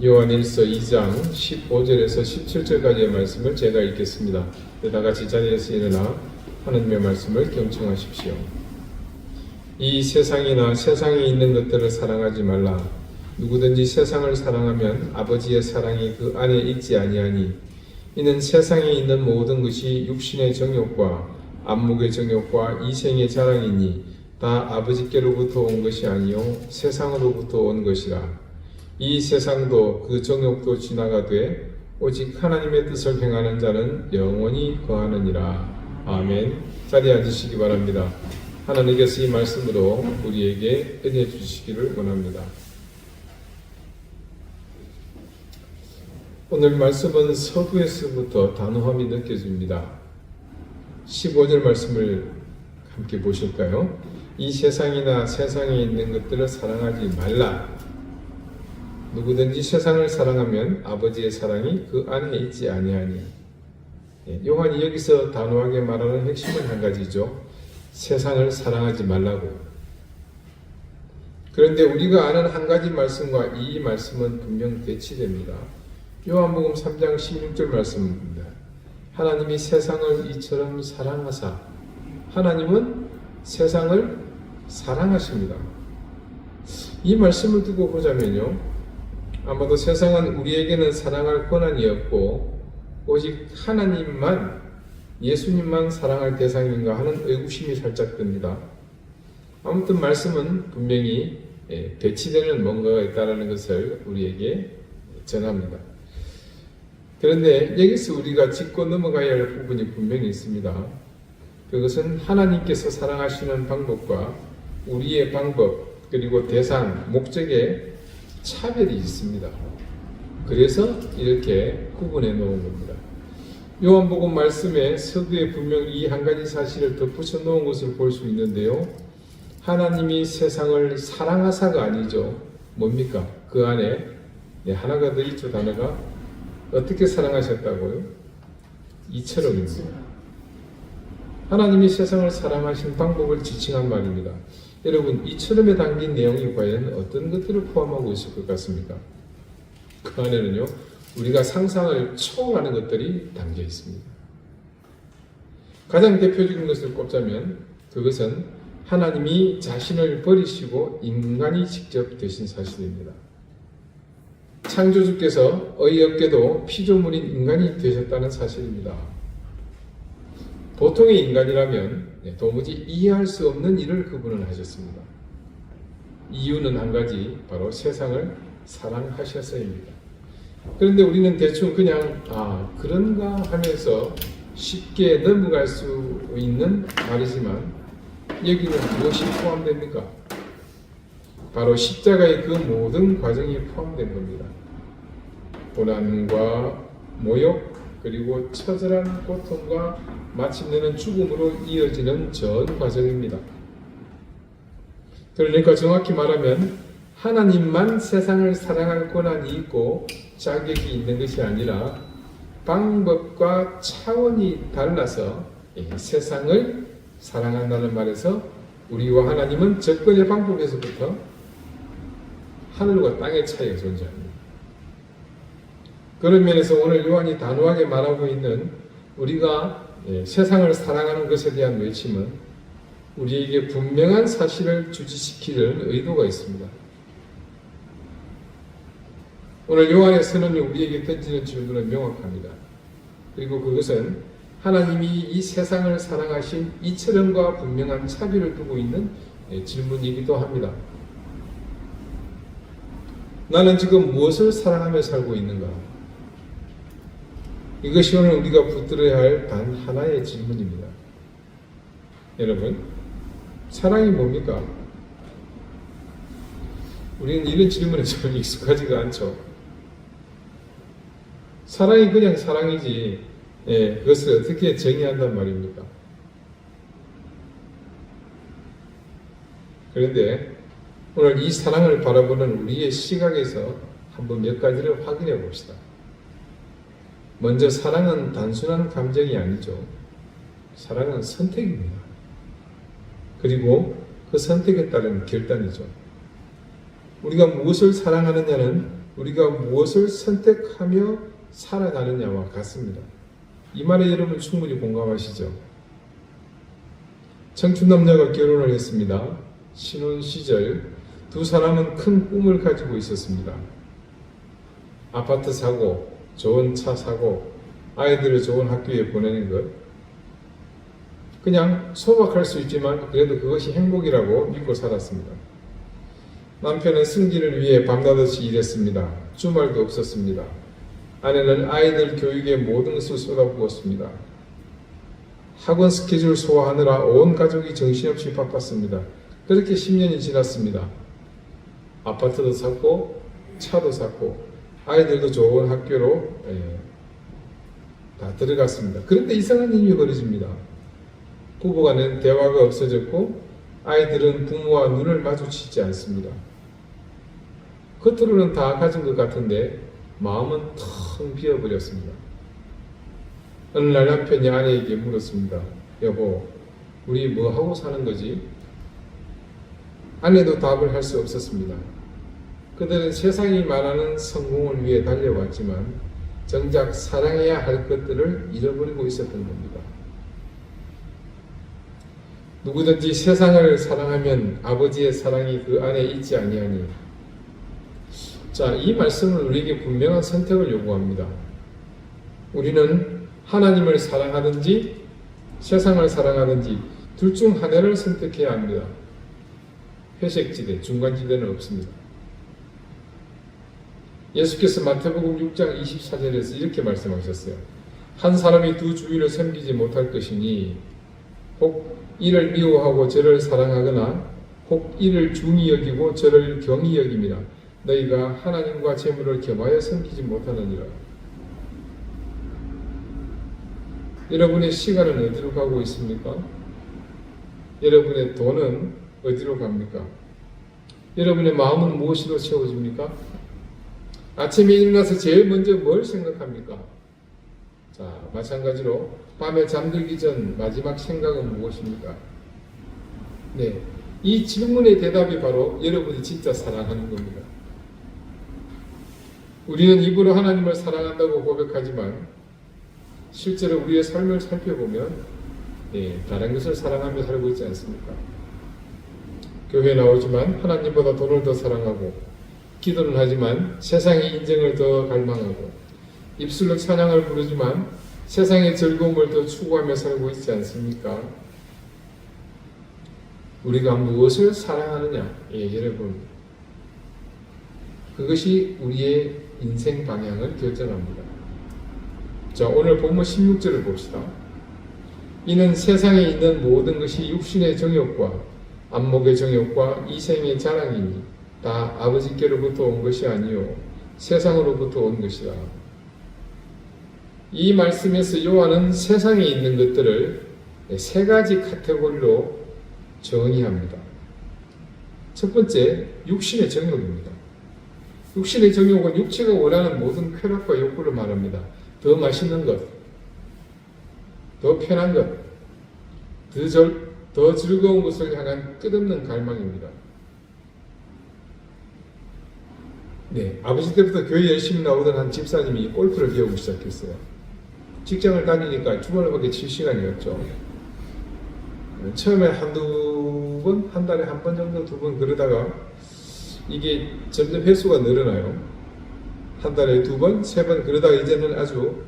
요한일서 2장 15절에서 17절까지의 말씀을 제가 읽겠습니다. 다 같이 자리에서 일어나 하나님의 말씀을 경청하십시오. 이 세상이나 세상에 있는 것들을 사랑하지 말라. 누구든지 세상을 사랑하면 아버지의 사랑이 그 안에 있지 아니하니 이는 세상에 있는 모든 것이 육신의 정욕과 안목의 정욕과 이생의 자랑이니 다 아버지께로부터 온 것이 아니요 세상으로부터 온 것이라. 이 세상도 그 정욕도 지나가되 오직 하나님의 뜻을 행하는 자는 영원히 거하느니라. 아멘. 자리에 앉으시기 바랍니다. 하나님께서 이 말씀으로 우리에게 은혜 주시기를 원합니다. 오늘 말씀은 서두에서부터 단호함이 느껴집니다. 15절 말씀을 함께 보실까요? 이 세상이나 세상에 있는 것들을 사랑하지 말라. 누구든지 세상을 사랑하면 아버지의 사랑이 그 안에 있지 아니하니. 요한이 여기서 단호하게 말하는 핵심은 한 가지죠. 세상을 사랑하지 말라고. 그런데 우리가 아는 한 가지 말씀과 이 말씀은 분명 대치됩니다. 요한복음 3장 16절 말씀입니다. 하나님이 세상을 이처럼 사랑하사. 하나님은 세상을 사랑하십니다. 이 말씀을 두고 보자면요, 아마도 세상은 우리에게는 사랑할 권한이 없고 오직 하나님만, 예수님만 사랑할 대상인가 하는 의구심이 살짝 듭니다. 아무튼 말씀은 분명히 배치되는 뭔가가 있다는 것을 우리에게 전합니다. 그런데 여기서 우리가 짚고 넘어가야 할 부분이 분명히 있습니다. 그것은 하나님께서 사랑하시는 방법과 우리의 방법, 그리고 대상, 목적에 차별이 있습니다. 그래서 이렇게 구분해 놓은 겁니다. 요한복음 말씀에 서두에 분명히 이 한 가지 사실을 덧붙여 놓은 것을 볼 수 있는데요. 하나님이 세상을 사랑하사가 아니죠. 뭡니까? 그 안에 하나가 더 있죠. 단어가 어떻게 사랑하셨다고요? 이처럼입니다. 하나님이 세상을 사랑하신 방법을 지칭한 말입니다. 여러분, 이처럼에 담긴 내용이 과연 어떤 것들을 포함하고 있을 것 같습니까? 그 안에는요, 우리가 상상을 초월하는 것들이 담겨 있습니다. 가장 대표적인 것을 꼽자면 그것은 하나님이 자신을 버리시고 인간이 직접 되신 사실입니다. 창조주께서 어이없게도 피조물인 인간이 되셨다는 사실입니다. 보통의 인간이라면 도무지 이해할 수 없는 일을 그분은 하셨습니다. 이유는 한 가지, 바로 세상을 사랑하셔서입니다. 그런데 우리는 대충 그냥 그런가 하면서 쉽게 넘어갈 수 있는 말이지만 여기는 무엇이 포함됩니까? 바로 십자가의 그 모든 과정이 포함된 겁니다. 고난과 모욕, 그리고 처절한 고통과 마침내는 죽음으로 이어지는 전 과정입니다. 그러니까 정확히 말하면 하나님만 세상을 사랑할 권한이 있고 자격이 있는 것이 아니라 방법과 차원이 달라서 세상을 사랑한다는 말에서 우리와 하나님은 접근의 방법에서부터 하늘과 땅의 차이가 존재합니다. 그런 면에서 오늘 요한이 단호하게 말하고 있는 우리가 세상을 사랑하는 것에 대한 외침은 우리에게 분명한 사실을 주지시키려는 의도가 있습니다. 오늘 요한의 선언이 우리에게 던지는 질문은 명확합니다. 그리고 그것은 하나님이 이 세상을 사랑하신 이처럼과 분명한 차별을 두고 있는 질문이기도 합니다. 나는 지금 무엇을 사랑하며 살고 있는가? 이것이 오늘 우리가 붙들어야 할 단 하나의 질문입니다. 여러분, 사랑이 뭡니까? 우리는 이런 질문에 좀 익숙하지가 않죠. 사랑이 그냥 사랑이지, 그것을 어떻게 정의한단 말입니까? 그런데 오늘 이 사랑을 바라보는 우리의 시각에서 한번 몇 가지를 확인해 봅시다. 먼저 사랑은 단순한 감정이 아니죠. 사랑은 선택입니다. 그리고 그 선택에 따른 결단이죠. 우리가 무엇을 사랑하느냐는 우리가 무엇을 선택하며 살아가느냐와 같습니다. 이 말에 여러분 충분히 공감하시죠? 청춘 남녀가 결혼을 했습니다. 신혼 시절 두 사람은 큰 꿈을 가지고 있었습니다. 아파트 사고, 좋은 차 사고, 아이들을 좋은 학교에 보내는 것. 그냥 소박할 수 있지만 그래도 그것이 행복이라고 믿고 살았습니다. 남편은 승진을 위해 밤낮없이 일했습니다. 주말도 없었습니다. 아내는 아이들 교육에 모든 것을 쏟아부었습니다. 학원 스케줄 소화하느라 온 가족이 정신없이 바빴습니다. 그렇게 10년이 지났습니다. 아파트도 샀고 차도 샀고 아이들도 좋은 학교로 다 들어갔습니다. 그런데 이상한 일이 벌어집니다. 부부간엔 대화가 없어졌고 아이들은 부모와 눈을 마주치지 않습니다. 겉으로는 다 가진 것 같은데 마음은 텅 비어버렸습니다. 어느 날 남편이 아내에게 물었습니다. 여보, 우리 뭐 하고 사는 거지? 아내도 답을 할 수 없었습니다. 그들은 세상이 말하는 성공을 위해 달려왔지만 정작 사랑해야 할 것들을 잃어버리고 있었던 겁니다. 누구든지 세상을 사랑하면 아버지의 사랑이 그 안에 있지 아니하니. 자, 이 말씀은 우리에게 분명한 선택을 요구합니다. 우리는 하나님을 사랑하든지 세상을 사랑하든지 둘 중 하나를 선택해야 합니다. 회색지대, 중간지대는 없습니다. 예수께서 마태복음 6장 24절에서 이렇게 말씀하셨어요. 한 사람이 두 주인을 섬기지 못할 것이니 혹 이를 미워하고 저를 사랑하거나 혹 이를 중히 여기고 저를 경히 여김이라. 너희가 하나님과 재물을 겸하여 섬기지 못하느니라. 여러분의 시간은 어디로 가고 있습니까? 여러분의 돈은 어디로 갑니까? 여러분의 마음은 무엇으로 채워집니까? 아침에 일어나서 제일 먼저 뭘 생각합니까? 자, 마찬가지로 밤에 잠들기 전 마지막 생각은 무엇입니까? 네, 이 질문의 대답이 바로 여러분이 진짜 사랑하는 겁니다. 우리는 입으로 하나님을 사랑한다고 고백하지만 실제로 우리의 삶을 살펴보면 다른 것을 사랑하며 살고 있지 않습니까? 교회에 나오지만 하나님보다 돈을 더 사랑하고 기도는 하지만 세상의 인정을 더 갈망하고 입술로 찬양을 부르지만 세상의 즐거움을 더 추구하며 살고 있지 않습니까? 우리가 무엇을 사랑하느냐? 여러분, 그것이 우리의 인생 방향을 결정합니다. 자, 오늘 본문 16절을 봅시다. 이는 세상에 있는 모든 것이 육신의 정욕과 안목의 정욕과 이생의 자랑이니 다 아버지께로부터 온 것이 아니요 세상으로부터 온 것이라. 이 말씀에서 요한은 세상에 있는 것들을 세 가지 카테고리로 정의합니다. 첫 번째, 육신의 정욕입니다. 육신의 정욕은 육체가 원하는 모든 쾌락과 욕구를 말합니다. 더 맛있는 것, 더 편한 것, 더 즐거운 것을 향한 끝없는 갈망입니다. 네, 아버지 때부터 교회 열심히 나오던 한 집사님이 골프를 배우기 시작했어요. 직장을 다니니까 주말밖에 칠 시간이 없죠. 처음에 한두 번, 한 달에 한 번 정도, 두 번 그러다가 이게 점점 횟수가 늘어나요. 한 달에 두 번, 세 번 그러다가 이제는 아주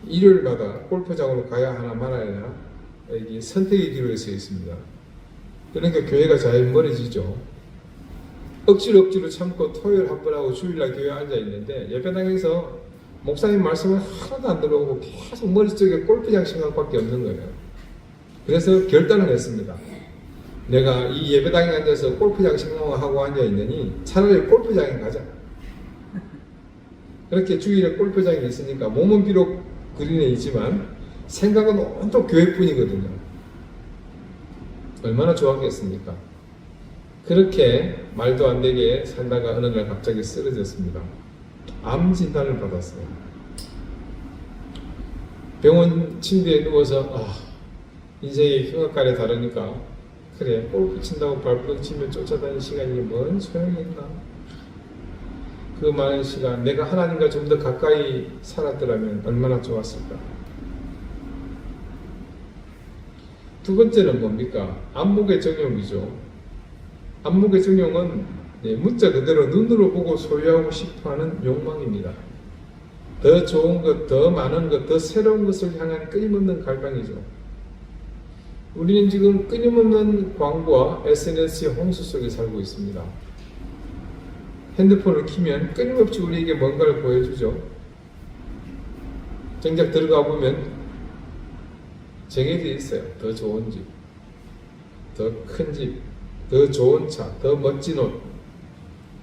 일요일마다 골프장으로 가야 하나 말아야 하나 이게 선택의 기로에 서 있습니다. 그러니까 교회가 잘 멀어지죠. 억지로 참고 토요일 한 번 하고 주일날 교회에 앉아 있는데 예배당에서 목사님 말씀은 하나도 안 들어오고 계속 머릿속에 골프장 생각밖에 없는 거예요. 그래서 결단을 했습니다. 내가 이 예배당에 앉아서 골프장 생각을 하고 앉아 있느니 차라리 골프장에 가자. 그렇게 주일에 골프장에 있으니까 몸은 비록 그린에 있지만 생각은 온통 교회뿐이거든요. 얼마나 좋았겠습니까? 그렇게 말도 안 되게 살다가 어느 날 갑자기 쓰러졌습니다. 암 진단을 받았어요. 병원 침대에 누워서 인생의 흉악간에 다르니까 그래, 골프 친다고 발버둥 치며 쫓아다니는 시간이 뭔 소용이 있나. 그 많은 시간 내가 하나님과 좀 더 가까이 살았더라면 얼마나 좋았을까. 두 번째는 뭡니까? 안목의 정욕이죠. 안목의 정욕은 문자 그대로 눈으로 보고 소유하고 싶어하는 욕망입니다. 더 좋은 것, 더 많은 것, 더 새로운 것을 향한 끊임없는 갈망이죠. 우리는 지금 끊임없는 광고와 SNS의 홍수 속에 살고 있습니다. 핸드폰을 키면 끊임없이 우리에게 뭔가를 보여주죠. 정작 들어가 보면 정해져 있어요. 더 좋은 집, 더 큰 집, 더 좋은 차, 더 멋진 옷,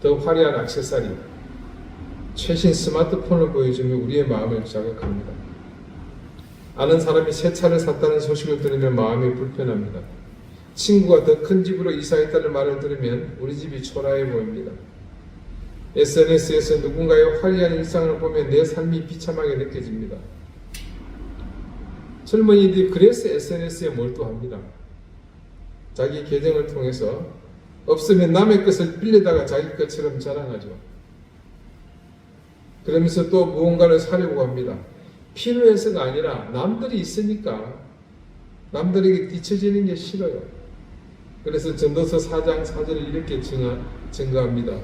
더 화려한 액세서리, 최신 스마트폰을 보여주며 우리의 마음을 자극합니다. 아는 사람이 새 차를 샀다는 소식을 들으면 마음이 불편합니다. 친구가 더 큰 집으로 이사했다는 말을 들으면 우리 집이 초라해 보입니다. SNS에서 누군가의 화려한 일상을 보면 내 삶이 비참하게 느껴집니다. 젊은이들이 그래서 SNS에 몰두합니다. 자기 계정을 통해서 없으면 남의 것을 빌려다가 자기 것처럼 자랑하죠. 그러면서 또 무언가를 사려고 합니다. 필요해서가 아니라 남들이 있으니까 남들에게 뒤처지는 게 싫어요. 그래서 전도서 4장 4절을 이렇게 증거합니다.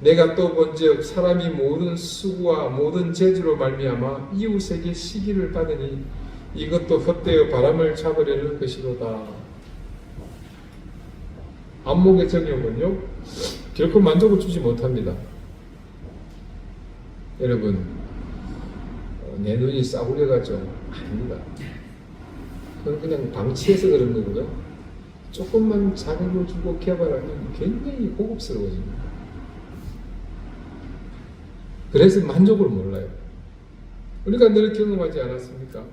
내가 또 본즉 사람이 모든 수고와 모든 재주로 말미암아 이웃에게 시기를 받으니 이것도 헛되어 바람을 잡으려는 것이로다. 안목의 정욕은요 결코 만족을 주지 못합니다. 여러분 내 눈이 싸구려가죠? 아닙니다. 그건 그냥 방치해서 그런 거고요. 조금만 자극을 주고 개발하면 굉장히 고급스러워집니다. 그래서 만족을 몰라요. 우리가 늘 경험하지 않았습니까?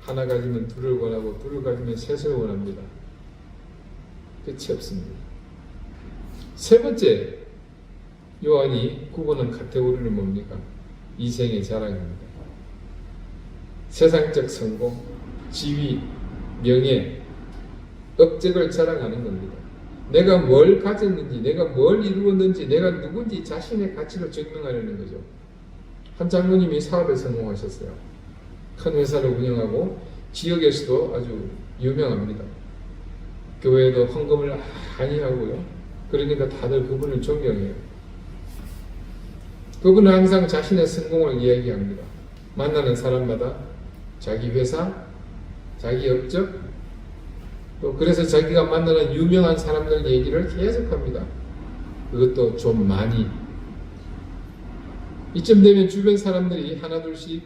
하나 가지면 둘을 원하고 둘을 가지면 셋을 원합니다. 끝이 없습니다. 세 번째 요한이 구분한 카테고리는 뭡니까? 이생의 자랑입니다. 세상적 성공, 지위, 명예, 업적을 자랑하는 겁니다. 내가 뭘 가졌는지, 내가 뭘 이루었는지, 내가 누군지 자신의 가치로 증명하려는 거죠. 한 장로님이 사업에 성공하셨어요. 큰 회사를 운영하고 지역에서도 아주 유명합니다. 교회에도 헌금을 많이 하고요. 그러니까 다들 그분을 존경해요. 그분은 항상 자신의 성공을 이야기합니다. 만나는 사람마다 자기 회사, 자기 업적, 또 그래서 자기가 만나는 유명한 사람들 얘기를 계속합니다. 그것도 좀 많이. 이쯤 되면 주변 사람들이 하나둘씩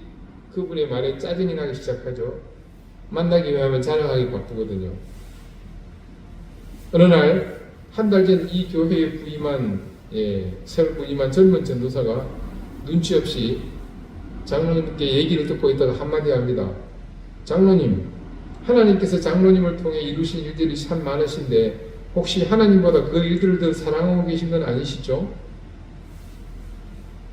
그분의 말에 짜증이 나기 시작하죠. 만나기 위하면 자랑하기 바쁘거든요. 어느 날 한 달 전 이 교회에 새로 부임한 젊은 전도사가 눈치 없이 장로님께 얘기를 듣고 있다가 한마디 합니다. 장로님, 하나님께서 장로님을 통해 이루신 일들이 참 많으신데 혹시 하나님보다 그 일들을 더 사랑하고 계신 건 아니시죠?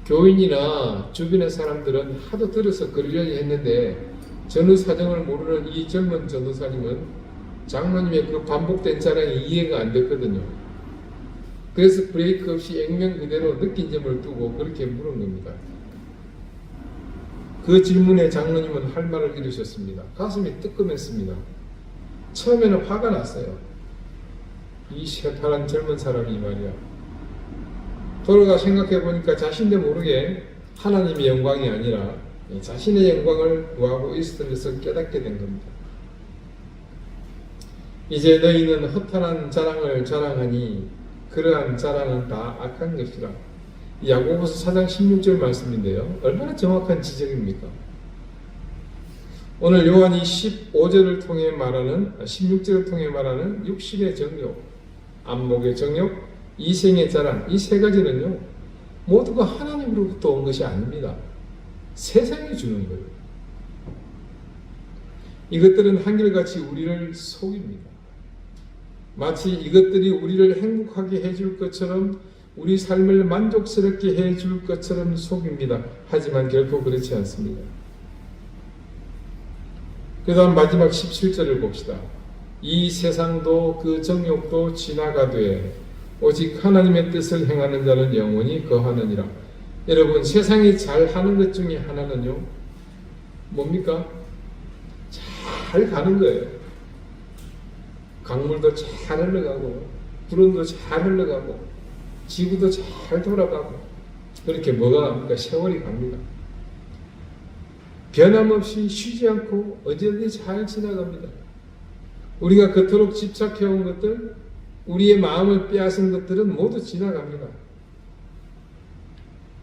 교인이나 주변의 사람들은 하도 들어서 그러려니 했는데 전후 사정을 모르는 이 젊은 전도사님은 장로님의 그 반복된 자랑이 이해가 안 됐거든요. 그래서 브레이크 없이 액면 그대로 느낀 점을 두고 그렇게 물은 겁니다. 그 질문에 장로님은 할 말을 잃으셨습니다. 가슴이 뜨끔했습니다. 처음에는 화가 났어요. 이 새파란 젊은 사람이 말이야. 돌아가 생각해 보니까 자신도 모르게 하나님의 영광이 아니라 자신의 영광을 구하고 있었던 것을 깨닫게 된 겁니다. 이제 너희는 허탄한 자랑을 자랑하니 그러한 자랑은 다 악한 것이라. 야고보서 4장 16절 말씀인데요. 얼마나 정확한 지적입니까? 오늘 요한이 16절을 통해 말하는 육신의 정욕, 안목의 정욕, 이생의 자랑, 이 세 가지는요 모두가 하나님으로부터 온 것이 아닙니다. 세상이 주는 거예요. 이것들은 한결같이 우리를 속입니다. 마치 이것들이 우리를 행복하게 해줄 것처럼 우리 삶을 만족스럽게 해줄 것처럼 속입니다. 하지만 결코 그렇지 않습니다. 그 다음 마지막 17절을 봅시다. 이 세상도 그 정욕도 지나가되 오직 하나님의 뜻을 행하는 자는 영원히 거하느니라. 여러분, 세상이 잘 하는 것 중에 하나는요, 뭡니까? 잘 가는 거예요. 강물도 잘 흘러가고, 구름도 잘 흘러가고, 지구도 잘 돌아가고, 그렇게 뭐가 갑니까? 세월이 갑니다. 변함없이 쉬지 않고 언제든지 잘 지나갑니다. 우리가 그토록 집착해온 것들, 우리의 마음을 빼앗은 것들은 모두 지나갑니다.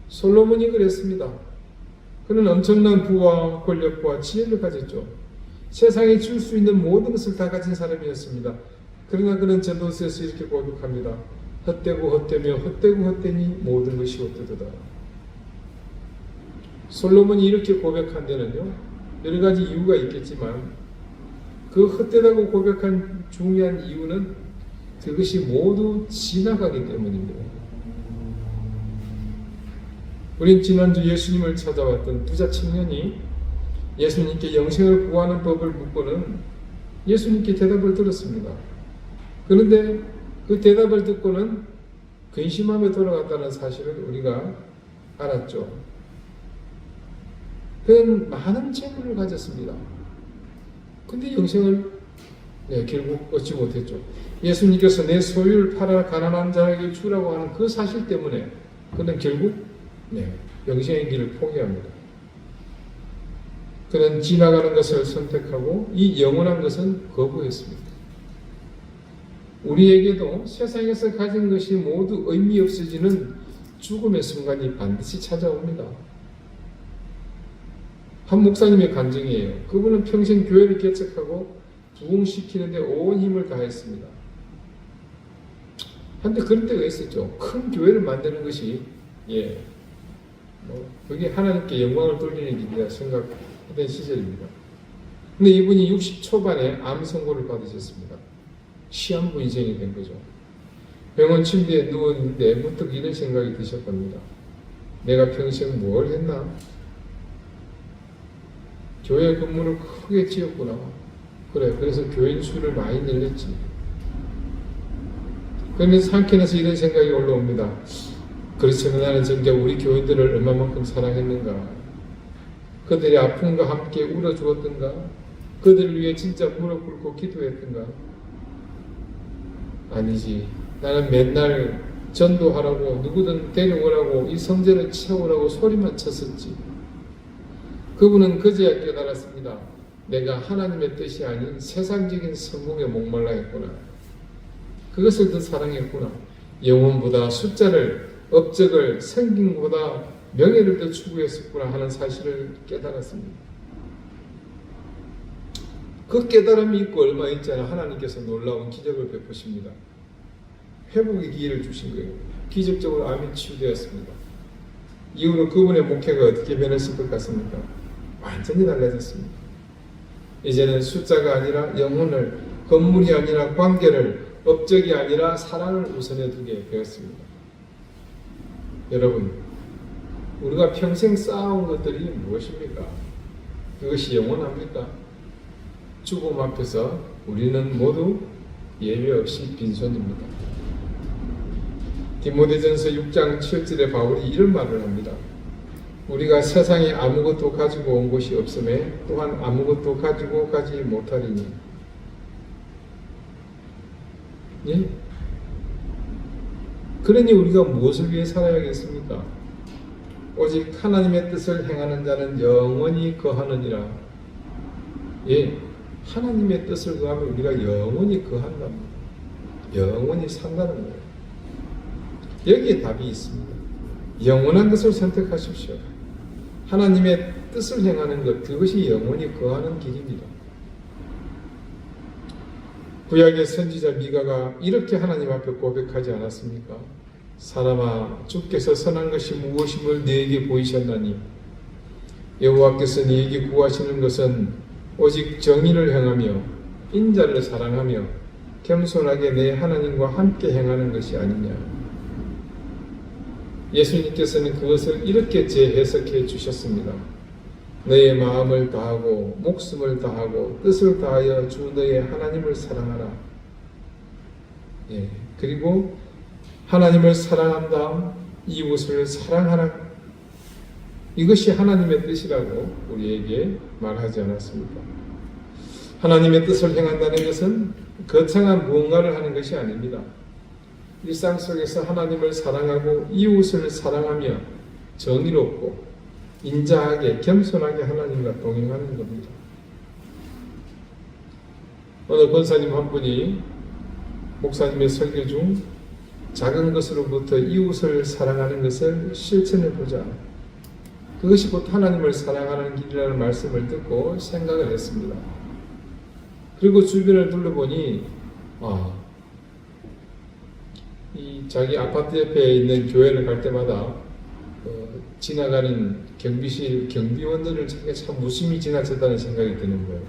솔로몬이 그랬습니다. 그는 엄청난 부와 권력과 지혜를 가졌죠. 세상에 줄 수 있는 모든 것을 다 가진 사람이었습니다. 그러나 그는 전도서에서 이렇게 고백합니다. 헛되고 헛되며 헛되고 헛되니 모든 것이 헛되도다. 솔로몬이 이렇게 고백한 데는요, 여러 가지 이유가 있겠지만 그 헛되다고 고백한 중요한 이유는 그것이 모두 지나가기 때문입니다. 우린 지난주 예수님을 찾아왔던 부자 청년이 예수님께 영생을 구하는 법을 묻고는 예수님께 대답을 들었습니다. 그런데 그 대답을 듣고는 근심하며 돌아갔다는 사실을 우리가 알았죠. 그는 많은 재물을 가졌습니다. 근데 영생을 결국 얻지 못했죠. 예수님께서 내 소유를 팔아 가난한 자에게 주라고 하는 그 사실 때문에 그는 결국 영생의 길을 포기합니다. 그는 지나가는 것을 선택하고 이 영원한 것은 거부했습니다. 우리에게도 세상에서 가진 것이 모두 의미 없어지는 죽음의 순간이 반드시 찾아옵니다. 한 목사님의 간증이에요. 그분은 평생 교회를 개척하고 부흥시키는데 온 힘을 다했습니다. 한데 그런 때가 있었죠. 큰 교회를 만드는 것이 그게 하나님께 영광을 돌리는 일이라 생각하던 시절입니다. 근데 이분이 60 초반에 암 선고를 받으셨습니다. 시한부 인생이 된 거죠. 병원 침대에 누웠는데 문득 이런 생각이 드셨답니다. 내가 평생 뭘 했나? 교회 건물을 크게 지었구나. 그래서 교인 수를 많이 늘렸지. 그러면서 한켠에서 이런 생각이 올라옵니다. 그렇지만 나는 정작 우리 교인들을 얼마만큼 사랑했는가? 그들의 아픔과 함께 울어주었던가? 그들을 위해 진짜 무릎 꿇고 기도했던가? 아니지. 나는 맨날 전도하라고 누구든 데려오라고 이 성전을 채우라고 소리만 쳤었지. 그분은 그제야 깨달았습니다. 내가 하나님의 뜻이 아닌 세상적인 성공에 목말라 했구나. 그것을 더 사랑했구나. 영혼보다 숫자를, 업적을, 생김보다 명예를 더 추구했었구나 하는 사실을 깨달았습니다. 그 깨달음이 있고 얼마 있지 않아 하나님께서 놀라운 기적을 베푸십니다. 회복의 기회를 주신 거예요. 기적적으로 암이 치유되었습니다. 이후로 그분의 목회가 어떻게 변했을 것 같습니까? 완전히 달라졌습니다. 이제는 숫자가 아니라 영혼을, 건물이 아니라 관계를, 업적이 아니라 사랑을 우선해 두게 되었습니다. 여러분, 우리가 평생 쌓아온 것들이 무엇입니까? 그것이 영원합니까? 죽음 앞에서 우리는 모두 예외 없이 빈손입니다. 디모데전서 6장 7절에 바울이 이런 말을 합니다. 우리가 세상에 아무것도 가지고 온 것이 없음에 또한 아무것도 가지고 가지 못하리니. 예? 그러니 우리가 무엇을 위해 살아야겠습니까? 오직 하나님의 뜻을 행하는 자는 영원히 거하느니라. 예, 하나님의 뜻을 구하면 우리가 영원히 거한답니다. 영원히 산다는 거예요. 여기에 답이 있습니다. 영원한 것을 선택하십시오. 하나님의 뜻을 행하는 것, 그것이 영원히 거하는 길입니다. 구약의 선지자 미가가 이렇게 하나님 앞에 고백하지 않았습니까? 사람아, 주께서 선한 것이 무엇임을 네게 보이셨나니 여호와께서 네게 구하시는 것은 오직 정의를 행하며 인자를 사랑하며 겸손하게 내 하나님과 함께 행하는 것이 아니냐. 예수님께서는 그것을 이렇게 재해석해 주셨습니다. 너의 마음을 다하고 목숨을 다하고 뜻을 다하여 주 너의 하나님을 사랑하라. 그리고 하나님을 사랑한 다음 이웃을 사랑하라. 이것이 하나님의 뜻이라고 우리에게 말하지 않았습니까? 하나님의 뜻을 행한다는 것은 거창한 무언가를 하는 것이 아닙니다. 일상 속에서 하나님을 사랑하고 이웃을 사랑하며 정의롭고 인자하게 겸손하게 하나님과 동행하는 겁니다. 어느 권사님 한 분이 목사님의 설교 중 작은 것으로부터 이웃을 사랑하는 것을 실천해 보자. 그것이 곧 하나님을 사랑하는 길이라는 말씀을 듣고 생각을 했습니다. 그리고 주변을 둘러보니 이 자기 아파트 옆에 있는 교회를 갈 때마다 지나가는 경비실 경비원들을 자기가 참 무심히 지나쳤다는 생각이 드는 거예요.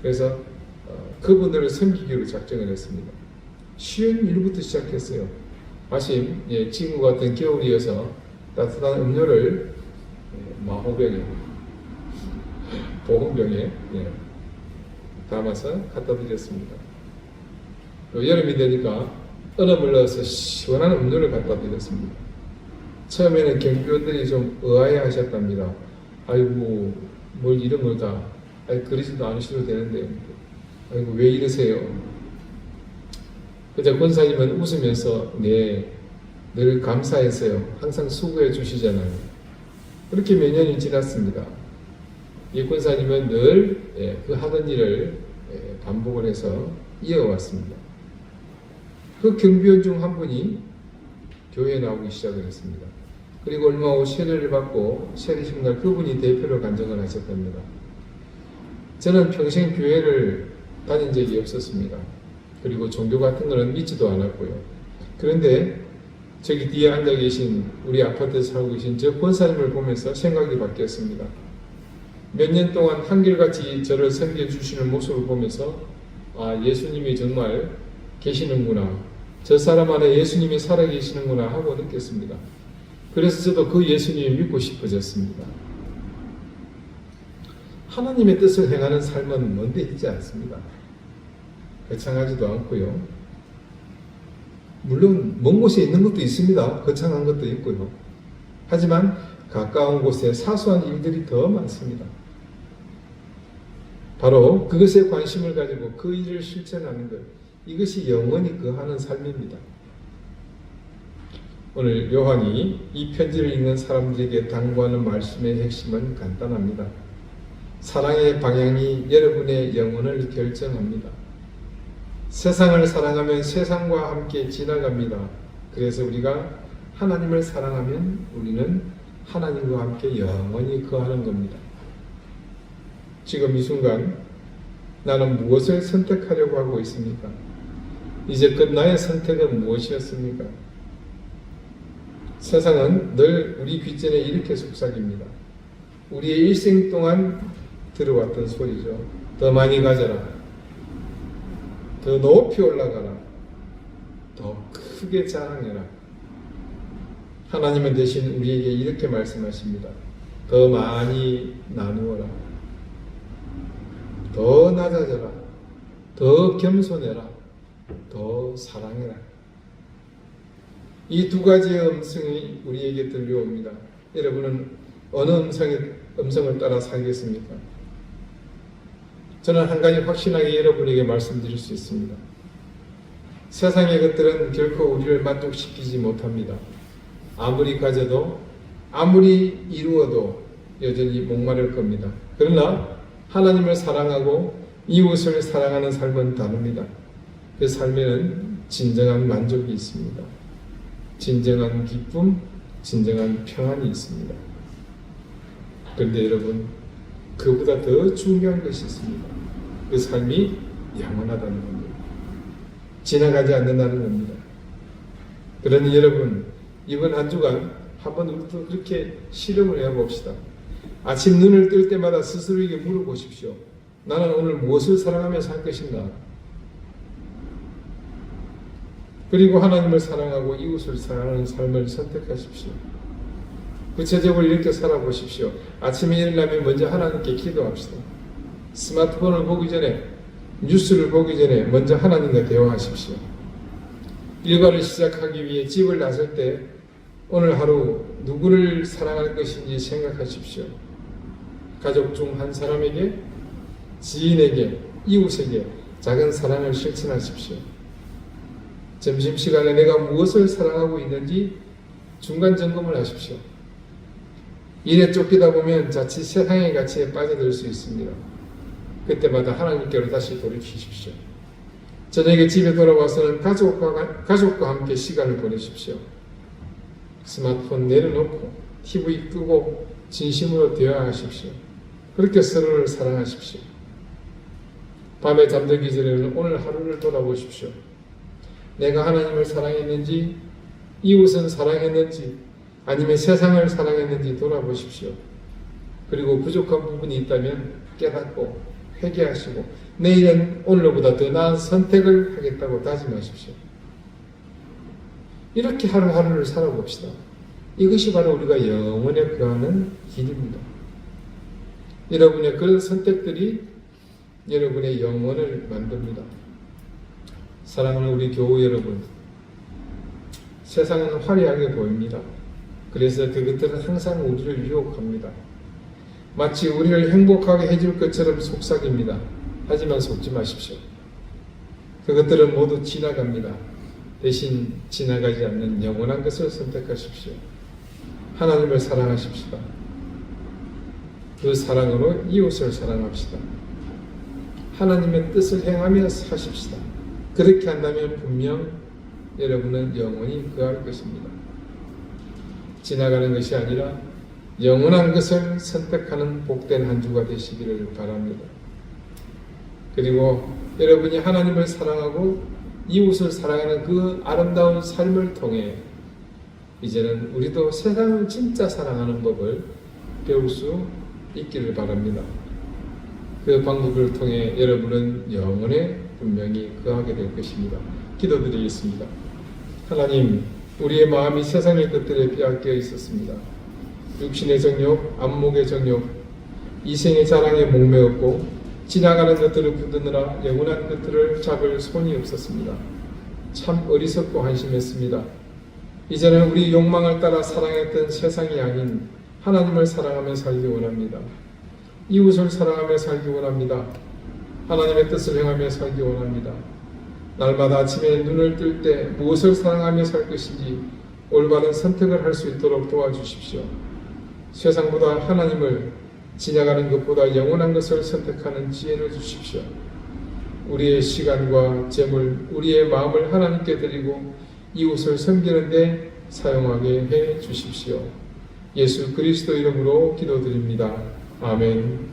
그래서 그분들을 섬기기로 작정을 했습니다. 쉬운 일부터 시작했어요. 마침 지금 같은 겨울이어서 따뜻한 음료를 마호병에 보온병에 담아서 갖다 드렸습니다. 여름이 되니까 얼음을 넣어서 시원한 음료를 갖다 드렸습니다. 처음에는 경비원들이 좀 의아해 하셨답니다. 아이고 뭘 이런 걸 다 그러지도 않으셔도 되는데 아이고 왜 이러세요? 그저 권사님은 웃으면서 늘 감사해서요. 항상 수고해 주시잖아요. 그렇게 몇 년이 지났습니다. 이 권사님은 늘 그 하던 일을 반복을 해서 이어왔습니다. 그 경비원 중 한 분이 교회에 나오기 시작을 했습니다. 그리고 얼마 후 세례를 받고 세례식 날 그분이 대표로 간증을 하셨답니다. 저는 평생 교회를 다닌 적이 없었습니다. 그리고 종교 같은 거는 믿지도 않았고요. 그런데 저기 뒤에 앉아 계신 우리 아파트에 살고 계신 저 권사님을 보면서 생각이 바뀌었습니다. 몇 년 동안 한결같이 저를 섬겨주시는 모습을 보면서 예수님이 정말 계시는구나. 저 사람 안에 예수님이 살아계시는구나 하고 느꼈습니다. 그래서 저도 그 예수님이 믿고 싶어졌습니다. 하나님의 뜻을 행하는 삶은 먼데 있지 않습니다. 거창하지도 않고요. 물론 먼 곳에 있는 것도 있습니다. 거창한 것도 있고요. 하지만 가까운 곳에 사소한 일들이 더 많습니다. 바로 그것에 관심을 가지고 그 일을 실천하는 것, 이것이 영원히 거하는 삶입니다. 오늘 요한이 이 편지를 읽는 사람들에게 당부하는 말씀의 핵심은 간단합니다. 사랑의 방향이 여러분의 영혼을 결정합니다. 세상을 사랑하면 세상과 함께 지나갑니다. 그래서 우리가 하나님을 사랑하면 우리는 하나님과 함께 영원히 거하는 겁니다. 지금 이 순간 나는 무엇을 선택하려고 하고 있습니까? 이제껏 나의 선택은 무엇이었습니까? 세상은 늘 우리 귓전에 이렇게 속삭입니다. 우리의 일생 동안 들어왔던 소리죠. 더 많이 가져라. 더 높이 올라가라. 더 크게 자랑해라. 하나님은 대신 우리에게 이렇게 말씀하십니다. 더 많이 나누어라. 더 낮아져라. 더 겸손해라. 더 사랑해라. 이 두 가지의 음성이 우리에게 들려옵니다. 여러분은 어느 음성을 따라 살겠습니까? 저는 한 가지 확신하게 여러분에게 말씀드릴 수 있습니다. 세상의 것들은 결코 우리를 만족시키지 못합니다. 아무리 가져도 아무리 이루어도 여전히 목마를 겁니다. 그러나 하나님을 사랑하고 이웃을 사랑하는 삶은 다릅니다. 그 삶에는 진정한 만족이 있습니다. 진정한 기쁨, 진정한 평안이 있습니다. 그런데 여러분, 그보다 더 중요한 것이 있습니다. 그 삶이 영원하다는 겁니다. 지나가지 않는다는 겁니다. 그러니 여러분, 이번 한 주간 한번 우리도 그렇게 실험을 해봅시다. 아침 눈을 뜰 때마다 스스로에게 물어보십시오. 나는 오늘 무엇을 사랑하며 살 것인가? 그리고 하나님을 사랑하고 이웃을 사랑하는 삶을 선택하십시오. 구체적으로 이렇게 살아보십시오. 아침에 일어나면 먼저 하나님께 기도합시다. 스마트폰을 보기 전에, 뉴스를 보기 전에 먼저 하나님과 대화하십시오. 일과를 시작하기 위해 집을 나설 때 오늘 하루 누구를 사랑할 것인지 생각하십시오. 가족 중 한 사람에게, 지인에게, 이웃에게 작은 사랑을 실천하십시오. 점심시간에 내가 무엇을 사랑하고 있는지 중간 점검을 하십시오. 일에 쫓기다 보면 자칫 세상의 가치에 빠져들 수 있습니다. 그때마다 하나님께로 다시 돌이키십시오. 저녁에 집에 돌아와서는 가족과 함께 시간을 보내십시오. 스마트폰 내려놓고 TV 끄고 진심으로 대화하십시오. 그렇게 서로를 사랑하십시오. 밤에 잠들기 전에는 오늘 하루를 돌아보십시오. 내가 하나님을 사랑했는지, 이웃은 사랑했는지, 아니면 세상을 사랑했는지 돌아보십시오. 그리고 부족한 부분이 있다면 깨닫고 회개하시고 내일은 오늘보다 더 나은 선택을 하겠다고 다짐하십시오. 이렇게 하루하루를 살아봅시다. 이것이 바로 우리가 영원에 거하는 길입니다. 여러분의 그런 선택들이 여러분의 영혼을 만듭니다. 사랑하는 우리 교우 여러분, 세상은 화려하게 보입니다. 그래서 그것들은 항상 우리를 유혹합니다. 마치 우리를 행복하게 해줄 것처럼 속삭입니다. 하지만 속지 마십시오. 그것들은 모두 지나갑니다. 대신 지나가지 않는 영원한 것을 선택하십시오. 하나님을 사랑하십시다. 그 사랑으로 이웃을 사랑합시다. 하나님의 뜻을 행하며 사십시다. 그렇게 한다면 분명 여러분은 영원히 거할 것입니다. 지나가는 것이 아니라 영원한 것을 선택하는 복된 한 주가 되시기를 바랍니다. 그리고 여러분이 하나님을 사랑하고 이웃을 사랑하는 그 아름다운 삶을 통해 이제는 우리도 세상을 진짜 사랑하는 법을 배울 수 있기를 바랍니다. 그 방법을 통해 여러분은 영원에 분명히 거하게 될 것입니다. 기도드리겠습니다. 하나님, 우리의 마음이 세상의 것들에 빼앗겨 있었습니다. 육신의 정욕, 안목의 정욕, 이생의 자랑에 목매었고 지나가는 것들을 붙드느라 영원한 것들을 잡을 손이 없었습니다. 참 어리석고 한심했습니다. 이제는 우리 욕망을 따라 사랑했던 세상이 아닌 하나님을 사랑하며 살기 원합니다. 이웃을 사랑하며 살기 원합니다. 하나님의 뜻을 행하며 살기 원합니다. 날마다 아침에 눈을 뜰 때 무엇을 사랑하며 살 것인지 올바른 선택을 할 수 있도록 도와주십시오. 세상보다 하나님을, 지나가는 것보다 영원한 것을 선택하는 지혜를 주십시오. 우리의 시간과 재물, 우리의 마음을 하나님께 드리고 이웃을 섬기는 데 사용하게 해 주십시오. 예수 그리스도 이름으로 기도드립니다. 아멘.